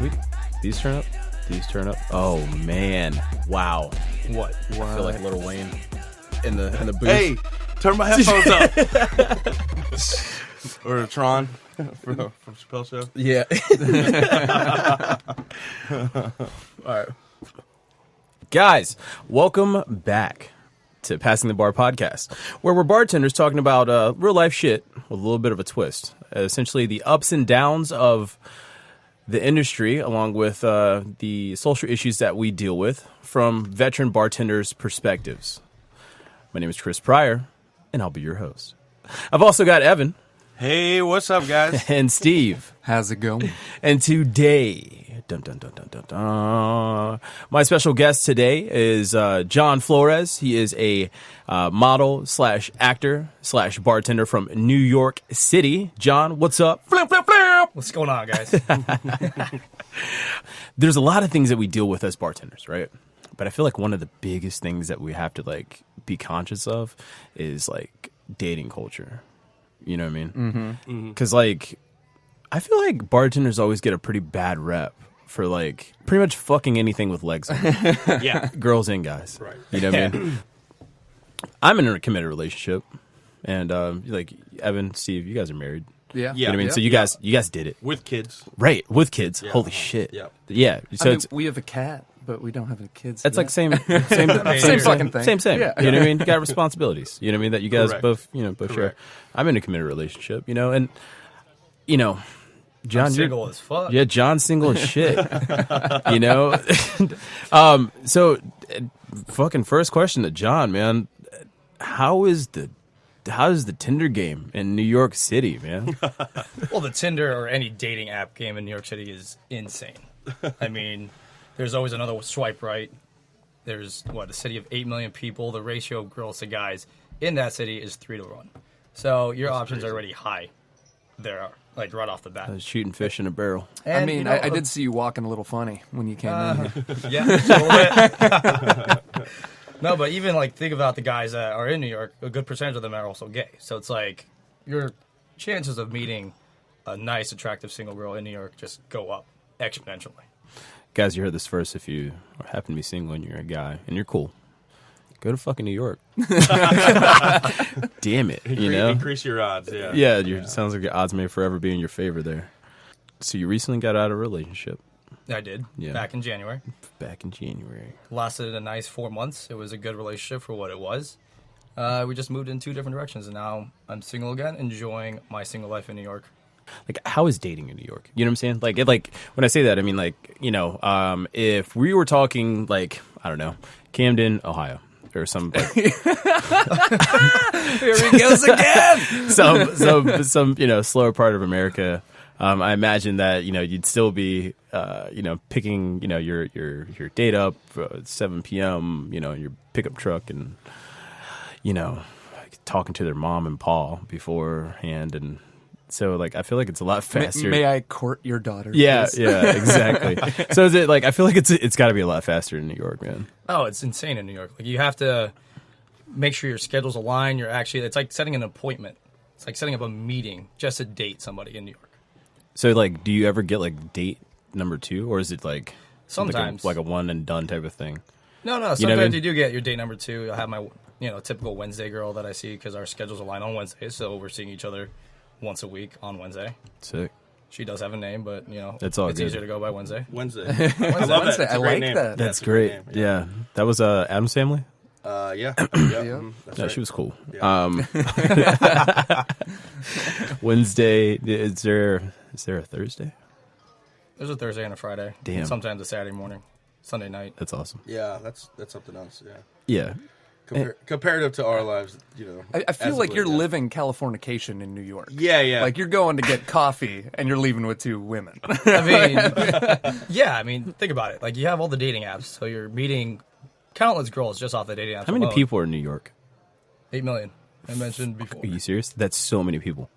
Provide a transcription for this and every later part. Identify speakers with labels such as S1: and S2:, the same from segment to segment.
S1: Sweet. These turn up. These turn up. Oh man! Wow.
S2: What?
S1: I feel like Lil Wayne in the booth.
S2: Hey, turn my headphones up. Or Tron from Chappelle Show.
S1: Yeah. All right. Guys, welcome back to Passing the Bar podcast, where we're bartenders talking about real life shit with a little bit of a twist. Essentially, the ups and downs of the industry, along with the social issues that we deal with from veteran bartenders' perspectives. My name is Chris Pryor, and I'll be your host. I've also got Evan.
S2: Hey, what's up, guys?
S1: And Steve.
S3: How's it going?
S1: And today, dun, dun, dun, dun, dun, dun, my special guest today is Jon Flores. He is a model slash actor slash bartender from New York City. John, what's up?
S4: Flip, flip, flip. What's going on, guys?
S1: There's a lot of things that we deal with as bartenders, right? But I feel like one of the biggest things that we have to like be conscious of is like dating culture. You know what I mean? Because like, I feel like bartenders always get a pretty bad rep for like pretty much fucking anything with legs on it.
S2: Yeah.
S1: Girls and guys.
S2: Right.
S1: You know what I mean? I'm in a committed relationship, and like Evan, Steve, you guys are married.
S3: Yeah.
S1: You know what I mean?
S3: Yeah.
S1: So you guys did it.
S2: With kids.
S1: Right, with kids.
S2: Yeah.
S1: Holy shit.
S2: Yeah.
S1: Yeah. So
S3: I mean,
S1: it's
S3: we have a cat, but we don't have any kids.
S1: it's
S3: yet.
S1: like same
S3: Same fucking thing.
S1: Same.
S3: Yeah.
S1: You know what I mean? You got responsibilities. You know what I mean? That you guys
S2: Correct.
S1: both share.
S2: Correct.
S1: I'm in a committed relationship, you know, and you know, John,
S4: I'm
S1: you're
S4: single as fuck.
S1: Yeah, John's single as shit. You know? So fucking first question to John, man. How's the Tinder game in New York City, man?
S4: Well, the Tinder or any dating app game in New York City is insane. I mean, there's always another swipe right. There's, a city of 8 million people. The ratio of girls to guys in that city is 3-1. So your options are already high there, like right off the bat.
S1: Shooting fish in a barrel.
S3: I
S4: And,
S3: mean,
S4: you know,
S3: I did see you walking a little funny when you came in here.
S4: Yeah, just a little bit. No, but even like think about the guys that are in New York. A good percentage of them are also gay. So it's like your chances of meeting a nice, attractive single girl in New York just go up exponentially.
S1: Guys, you heard this first. If you happen to be single and you're a guy and you're cool, go to fucking New York. Damn it, you know?
S2: Increase your odds, yeah.
S1: Yeah, sounds like your odds may forever be in your favor there. So you recently got out of a relationship
S4: I did,
S1: Yeah.
S4: back in January.
S1: back in January.
S4: Lasted a nice 4 months. It was a good relationship for what it was. We just moved in two different directions, and now I'm single again, enjoying my single life in New York.
S1: Like, how is dating in New York? You know what I'm saying? Like when I say that, I mean, like, you know, if we were talking, like, I don't know, Camden, Ohio, or some, like,
S3: Here he goes again.
S1: some you know, slower part of America. I imagine that, you know, you'd still be, you know, picking, you know, your date up at 7 p.m., you know, in your pickup truck and, you know, talking to their mom and pa beforehand. And so, like, I feel like it's a lot faster.
S3: May I court your daughter?
S1: Yeah,
S3: please?
S1: yeah, exactly. So is it like, I feel like it's got to be a lot faster in New York, man.
S4: Oh, it's insane in New York. Like, you have to make sure your schedules align. It's like setting an appointment. It's like setting up a meeting just to date somebody in New York.
S1: So, like, do you ever get, like, date number 2? Or is it, like,
S4: Sometimes.
S1: like a one and done type of thing?
S4: No.
S1: You know what I
S4: Sometimes
S1: mean?
S4: you do get your date number 2. I'll have my, typical Wednesday girl that I see because our schedules align on Wednesdays. So we're seeing each other once a week on Wednesday.
S1: Sick.
S4: She does have a name, but,
S1: It's all
S4: it's
S1: good.
S4: easier to go by Wednesday.
S2: Wednesday.
S3: I
S2: love
S3: Wednesday.
S2: that. It's a
S3: I
S2: great
S3: like
S2: name.
S3: that.
S1: That's
S2: It's a great
S1: great.
S2: name,
S1: Yeah. That was Adam's family?
S2: Yeah.
S3: Yeah.
S2: That's
S1: Yeah,
S2: right.
S1: she was cool.
S2: Yeah.
S1: Wednesday, is there a Thursday?
S4: There's a Thursday and a Friday.
S1: Damn.
S4: And sometimes a Saturday morning, Sunday night.
S1: That's awesome.
S2: Yeah, that's something else, yeah.
S1: Yeah.
S2: Comparative to our lives, you know.
S3: I feel
S2: as
S3: like
S2: of
S3: you're
S2: late, yeah.
S3: living Californication in New York.
S2: Yeah.
S3: Like you're going to get coffee and you're leaving with 2 women.
S4: I mean, think about it. Like, you have all the dating apps, so you're meeting countless girls just off the dating apps.
S1: How many
S4: alone.
S1: people are in New York?
S4: 8 million. I mentioned before.
S1: Are you serious? That's so many people.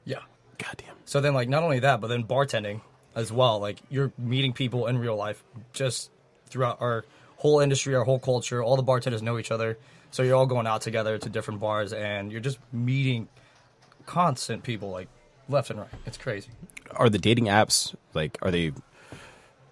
S4: Yeah.
S1: Goddamn.
S4: So then, like, not only that, but then bartending as well. Like, you're meeting people in real life just throughout our whole industry, our whole culture. All the bartenders know each other. So you're all going out together to different bars, and you're just meeting constant people, like, left and right. It's crazy.
S1: Are the dating apps, like, are they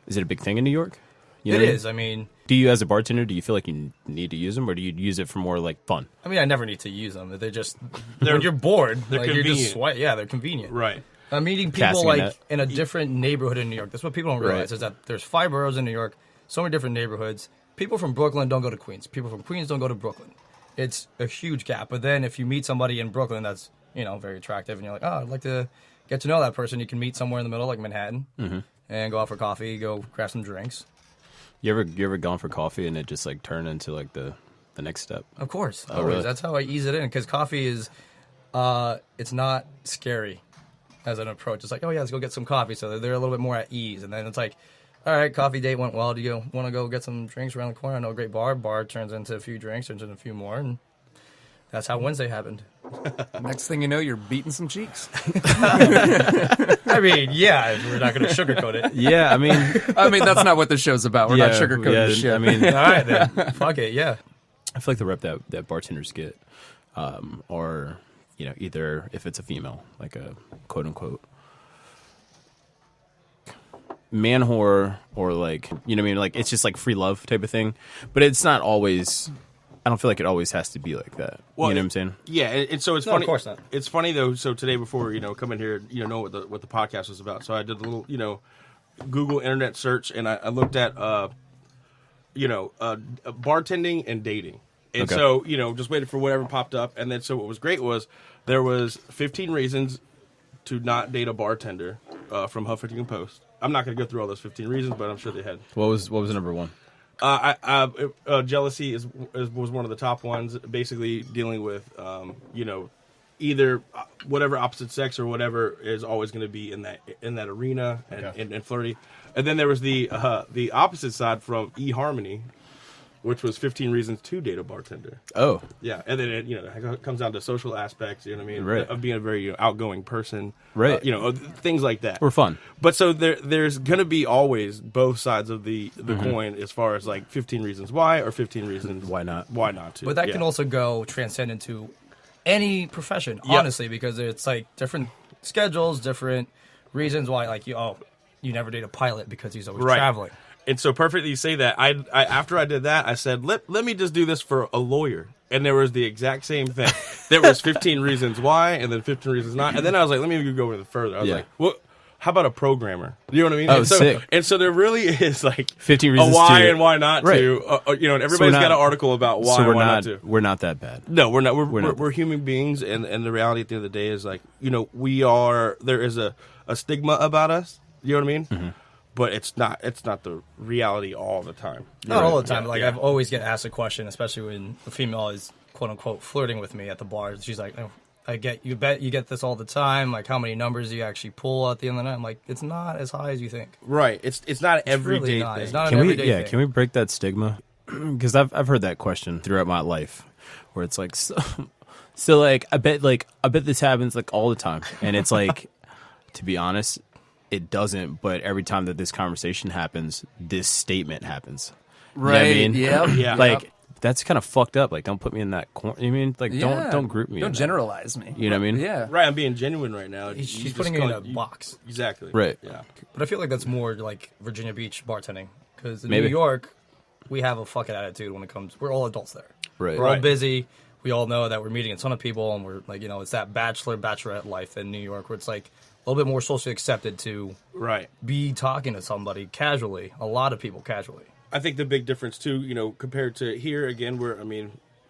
S1: Is it a big thing in New York? You know
S4: It
S1: what I mean?
S4: is. I mean,
S1: Do you, as a bartender, do you feel like you need to use them, or do you use it for more like fun?
S4: I mean, I never need to use them. They're just when you're bored,
S2: they're
S4: like you're just
S2: convenient.
S4: yeah, they're convenient.
S2: Right.
S4: I'm meeting people
S1: Casting a
S4: like
S1: net.
S4: in a different neighborhood in New York. That's what people don't realize
S1: Right.
S4: is that there's 5 boroughs in New York, so many different neighborhoods. People from Brooklyn don't go to Queens. People from Queens don't go to Brooklyn. It's a huge gap. But then if you meet somebody in Brooklyn that's very attractive, and you're like, oh, I'd like to get to know that person, you can meet somewhere in the middle, like Manhattan, and go out for coffee, go grab some drinks.
S1: You ever gone for coffee and it just like turned into like the next step?
S4: Of course,
S1: Oh,
S4: always.
S1: really?
S4: That's how I ease it in because coffee is, it's not scary as an approach. It's like, oh yeah, let's go get some coffee. So they're a little bit more at ease, and then it's like, all right, coffee date went well. Do you want to go get some drinks around the corner? I know a great bar. Bar turns into a few drinks, turns into a few more, and that's how Wednesday happened.
S3: Next thing you know, you're beating some cheeks.
S4: I mean, yeah, we're not going to sugarcoat it.
S1: Yeah, I mean,
S3: I mean, that's not what this show's about. We're not
S1: yeah,
S3: sugarcoating shit.
S1: I mean,
S4: All right, then. Fuck it, yeah.
S1: I feel like the rep that bartenders get, or either if it's a female, like a quote unquote man whore, or like what I mean, like it's just like free love type of thing. But it's not always. I don't feel like it always has to be like that.
S2: Well,
S1: you know what I'm saying?
S2: Yeah, and so it's
S4: No,
S2: funny.
S4: of course not.
S2: It's funny though. So today, before coming here, know what the podcast was about. So I did a little Google internet search, and I looked at bartending and dating. And
S1: Okay.
S2: so just waited for whatever popped up, and then so what was great was there was 15 reasons to not date a bartender from Huffington Post. I'm not going to go through all those 15 reasons, but I'm sure they had.
S1: What was number one?
S2: Jealousy was one of the top ones. Basically, dealing with either whatever opposite sex or whatever is always going to be in that arena and flirty. And then there was the opposite side from eHarmony, which was 15 reasons to date a bartender.
S1: Oh,
S2: Yeah, and then it comes down to social aspects. You know what I mean?
S1: Right.
S2: Of being a very outgoing person.
S1: Right.
S2: Things like that.
S1: we're fun.
S2: But so there's going to be always both sides of the coin as far as like 15 reasons why or 15 reasons
S1: Why not?
S2: to.
S4: But that
S2: Yeah.
S4: can also go transcend into any profession,
S2: Yeah.
S4: honestly, because it's like different schedules, different reasons why, like you never date a pilot because he's always
S2: Right.
S4: traveling.
S2: And so perfectly you say that. I after I did that, I said, let me just do this for a lawyer. And there was the exact same thing. There was 15 reasons why, and then 15 reasons not. And then I was like, let me go a little further. I was
S1: Yeah.
S2: like, well, how about a programmer? You know what I mean?
S1: Oh,
S2: and so,
S1: sick.
S2: And so there really is like
S1: 15
S2: a
S1: reasons
S2: why
S1: to-
S2: and why not
S1: Right.
S2: to. And everybody's
S1: So we're
S2: got
S1: not-
S2: an article about why
S1: so
S2: and
S1: we're
S2: why
S1: not
S2: not to.
S1: we're not that bad.
S2: No, we're not.
S1: not.
S2: We're human beings, and the reality at the end of the day is like we are. There is a stigma about us. You know what I mean?
S1: Mm-hmm.
S2: But it's not the reality all the time.
S4: Not all the time.
S2: Yeah,
S4: Like
S2: yeah.
S4: I've always get asked a question, especially when a female is quote unquote flirting with me at the bar. She's like, oh, I bet you get this all the time. Like how many numbers do you actually pull at the end of the night? I'm like, it's not as high as you think.
S2: Right. It's not every
S4: really
S2: day
S4: not.
S2: thing.
S4: It's not
S1: Can
S4: an
S1: we
S4: everyday thing.
S1: can we break that stigma? Because I've heard that question throughout my life, where it's like so like I bet this happens like all the time, and it's like to be honest, it doesn't. But every time that this conversation happens, this statement happens. You know what I mean?
S3: Yep.
S2: Yeah.
S1: Like that's kind of fucked up. Like don't put me in that corner. You mean like
S3: Yeah.
S1: don't group me.
S3: Don't
S1: in that.
S3: generalize me.
S1: You know what I mean?
S3: Yeah.
S2: Right. I'm being genuine right now.
S4: She's
S2: just
S4: putting it in
S2: call
S4: a box.
S2: Exactly.
S1: Right.
S2: Yeah.
S4: But I feel like that's more like Virginia Beach bartending. Because in
S1: Maybe.
S4: New York, we have a fucking attitude when it comes. We're all adults there.
S1: Right.
S4: We're all
S2: Right.
S4: busy. We all know that we're meeting a ton of people, and we're like, it's that bachelorette life in New York where it's like a little bit more socially accepted to
S2: Right.
S4: be talking to somebody casually. A lot of people casually.
S2: I think the big difference too, compared to here again, where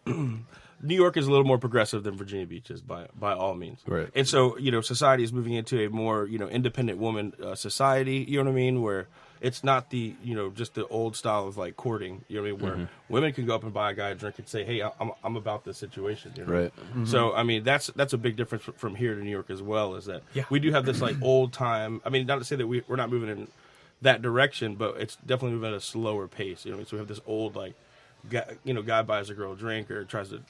S2: New York is a little more progressive than Virginia Beach is by all means.
S1: Right.
S2: And so society is moving into a more independent woman society. You know what I mean? Where it's not the just the old style of like courting. You know what I mean? Where women can go up and buy a guy a drink and say, "Hey, I'm about this situation." You know?
S1: Right.
S2: So I mean that's a big difference from here to New York as well. Is that
S4: Yeah.
S2: we do have this like old time. I mean, not to say that we're not moving in that direction, but it's definitely moving at a slower pace. So we have this old like guy buys a girl a drink or tries to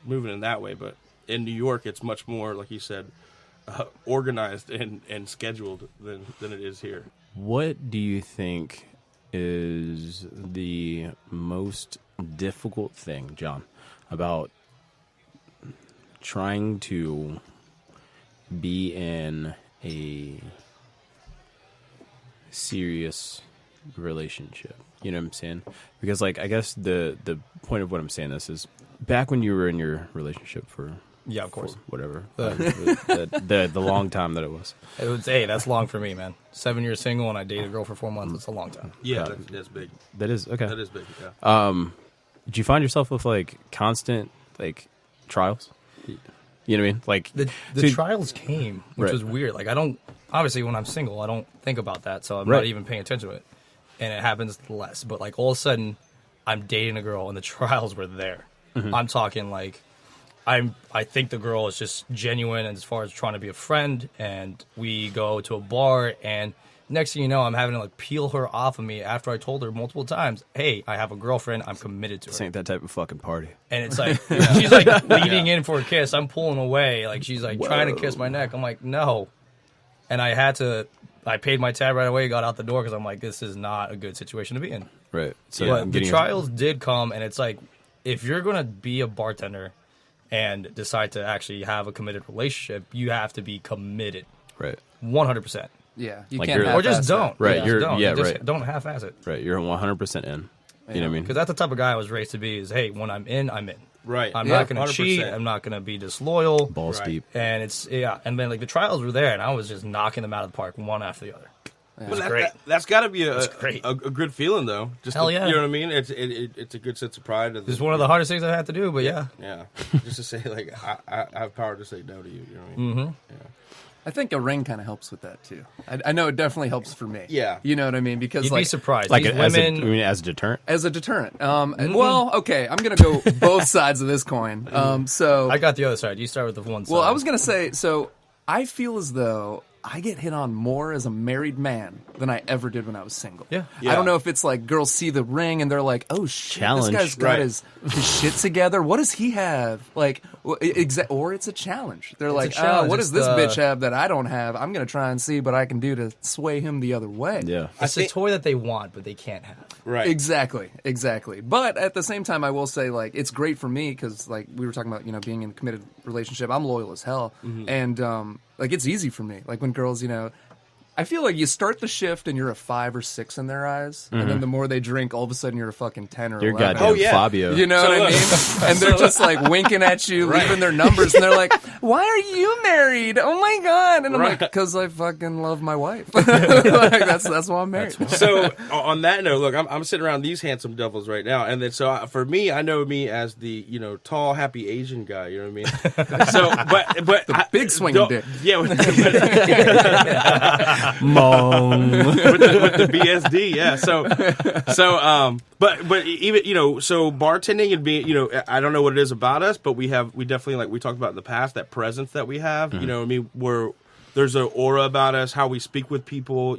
S2: move it in that way. But in New York, it's much more like you said, organized and scheduled than it is here.
S1: What do you think is the most difficult thing, John, about trying to be in a serious relationship. You know what I'm saying? Because like I guess the point of what I'm saying this is back when you were in your relationship for
S4: Yeah, of course.
S1: whatever the long time that it was.
S4: It was, hey, that's long for me, man. 7 years single and I dated a girl for 4 months. It's a long time.
S2: Yeah, that's big.
S1: That is okay.
S2: That is big. Yeah.
S1: Did you find yourself with like constant like trials? You know what I mean? Like
S4: The trials came, which
S1: Right.
S4: was weird. Like I don't obviously when I'm single, I don't think about that, so I'm
S1: Right.
S4: not even paying attention to it, and it happens less. But like all of a sudden, I'm dating a girl and the trials were there. I'm talking like I think the girl is just genuine as far as trying to be a friend, and we go to a bar, and next thing you know, I'm having to like peel her off of me after I told her multiple times, "Hey, I have a girlfriend. I'm committed to
S1: this
S4: her."
S1: ain't that type of fucking party.
S4: And it's like she's like leaning in for a kiss. I'm pulling away, like she's like trying to kiss my neck. I'm like, no. And I paid my tab right away, got out the door because I'm like, this is not a good situation to be in.
S1: Right. So
S4: But
S1: I'm
S4: the
S1: getting
S4: trials did come, and it's like, if you're gonna be a bartender and decide to actually have a committed relationship, you have to be committed,
S1: right.
S4: 100%,
S3: Yeah, you
S1: Like
S3: can't
S1: you're-
S4: or just
S3: half-ass that.
S4: don't.
S1: Right,
S4: Just
S1: you're-
S4: don't.
S1: yeah,
S4: Just
S1: right.
S4: Don't half-ass it.
S1: Right. You're 100% in. You know what I mean?
S4: Because that's the type of guy I was raised to be. Is hey, when I'm in, I'm in.
S2: Right.
S4: I'm
S3: Yeah,
S4: not gonna
S2: 100%.
S4: cheat. I'm not gonna be disloyal.
S1: Balls
S2: Right.
S1: deep.
S4: And and then like the trials were there, and I was just knocking them out of the park one after the other. It was great.
S2: That's got to be
S4: great.
S2: a good feeling, though. Just
S4: Hell
S2: to-
S4: yeah.
S2: You know what I mean? It's a good sense of pride.
S4: It's one of the hardest things I had to do, but yeah.
S2: Yeah. Just to say, like, I have power to say no to you. You know what I mean?
S4: Mm-hmm.
S2: Yeah.
S3: I think a ring kind of helps with that too. I know it definitely helps for me.
S2: Yeah.
S3: You know what I mean? Because
S4: You'd
S3: like
S4: be surprised.
S1: Like
S4: These
S1: as a,
S4: women,
S1: I mean, as a deterrent.
S3: as a deterrent. Well, okay, I'm gonna go both sides of this coin. So
S4: I got the other side. You start with the one side.
S3: well, I was gonna say, so I feel as though I get hit on more as a married man than I ever did when I was single.
S4: Yeah.
S3: I don't know if it's like girls see the ring and they're like, "Oh shit,
S1: Challenge.
S3: this guy's got
S2: Right.
S3: his shit together. What does he have?" Like, or it's a challenge. They're like,
S4: a challenge.
S3: "Oh, what
S4: It's
S3: does this
S4: the-
S3: bitch have that I don't have? I'm gonna try and see what I can do to sway him the other way."
S1: Yeah.
S4: It's a toy that they want, but they can't have.
S2: Right.
S3: Exactly. But at the same time, I will say, like, it's great for me because, like, we were talking about, being in a committed relationship. I'm loyal as hell, and like, it's easy for me. Like when girls, I feel like you start the shift and you're a 5 or 6 in their eyes, and then the more they drink, all of a sudden you're a fucking 10 or
S1: You're
S3: 11.
S1: goddamn
S2: Oh, yeah.
S1: Fabio.
S3: You know
S2: So
S3: what I
S2: look-
S3: mean? And they're just like winking at you, leaving their numbers, and they're like, "Why are you married? Oh my god!" And I'm like, "Because I fucking love my wife. Like, that's why I'm married."
S2: So on that note, look, I'm sitting around these handsome devils right now, and then for me, I know me as the tall, happy Asian guy. You know what I mean? So, but the
S3: big swinging dick.
S2: Yeah, with
S1: Mong.
S2: the BSD. Yeah. But even so bartending and being I don't know what it is about us, but we definitely, like we talked about in the past, that presence that we have. You know what I mean? Where there's an aura about us, how we speak with people.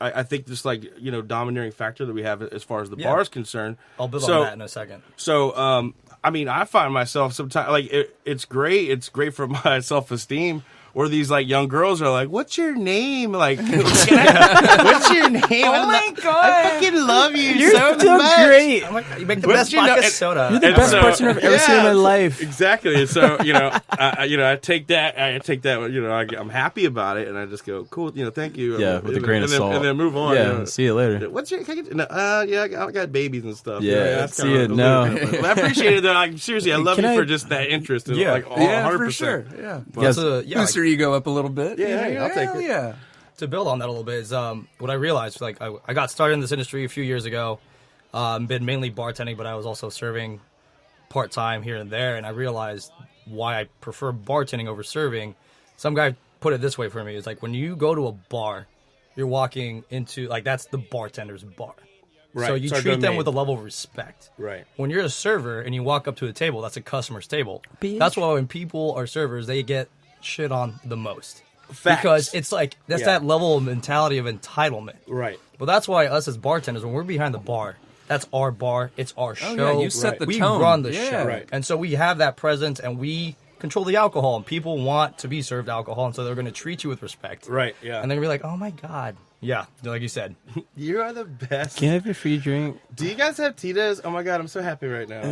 S2: I think this domineering factor that we have as far as the bar is concerned.
S4: I'll build on that in a second.
S2: So, I mean, I find myself sometimes like it's great. It's great for my self-esteem. Or these like young girls are like, "What's your name?" Like, what's your name?
S3: Oh my God.
S2: I fucking love you
S1: You're
S2: so
S1: so
S2: much.
S1: great.
S4: I'm like, you make the
S2: But
S4: best
S2: you know,
S4: vodka
S2: and-
S4: soda.
S1: You're the
S2: And
S1: best
S2: so-
S1: bartender I've ever seen in my life.
S2: Exactly. And so I take that. I'm happy about it, and I just go, "Cool." Thank you.
S1: Yeah, with a grain of salt.
S2: and then move on.
S1: Yeah. See you later.
S2: What's your? Can I get, no, yeah, I got babies and stuff.
S1: Yeah,
S2: that's
S1: see
S2: kinda
S1: you,
S2: a
S1: no.
S2: little bit, but I appreciate it. Though. Like, seriously, I love
S1: Can
S2: you
S1: I-
S2: for just that interest. And
S4: Yeah.
S2: like,
S3: Yeah,
S2: 100%.
S3: for sure. Yeah.
S1: Yes.
S3: Boost your ego up a little bit.
S2: Yeah, hey, I'll take it.
S3: Yeah.
S4: To build on that a little bit is what I realized. Like I got started in this industry a few years ago. Been mainly bartending, but I was also serving part time here and there. And I realized why I prefer bartending over serving. Some guy put it this way for me: it's like when you go to a bar, you're walking into that's the bartender's bar.
S2: Right.
S4: So you
S2: It's our
S4: treat them
S2: domain.
S4: with a level of respect.
S2: Right.
S4: When you're a server and you walk up to a table, that's a customer's table.
S1: Bitch.
S4: That's why when people are servers, they get shit on the most.
S2: Facts.
S4: Because it's like that's
S2: Yeah.
S4: that level of mentality of entitlement.
S2: Right.
S4: But that's why us as bartenders, when we're behind the bar, that's our bar, it's our show.
S3: yeah, you set the
S4: we
S3: tone.
S4: run the
S3: Yeah.
S4: show.
S2: Right.
S4: And so we have that presence and we control the alcohol. And people want to be served alcohol, and so they're going to treat you with respect.
S2: Right. Yeah.
S4: And they're going to be like, oh my God. Yeah, like you said.
S2: You are the best.
S1: Can I have a free drink?
S2: Do you guys have Tito's? Oh my god, I'm so happy right now.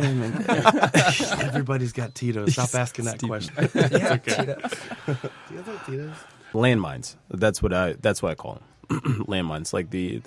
S2: Everybody's got Tito's. Stop asking that question.
S4: Yeah,
S2: okay.
S4: Tito.
S2: Do you guys have Tito's?
S1: Landmines. That's what I call them. Landmines. Like the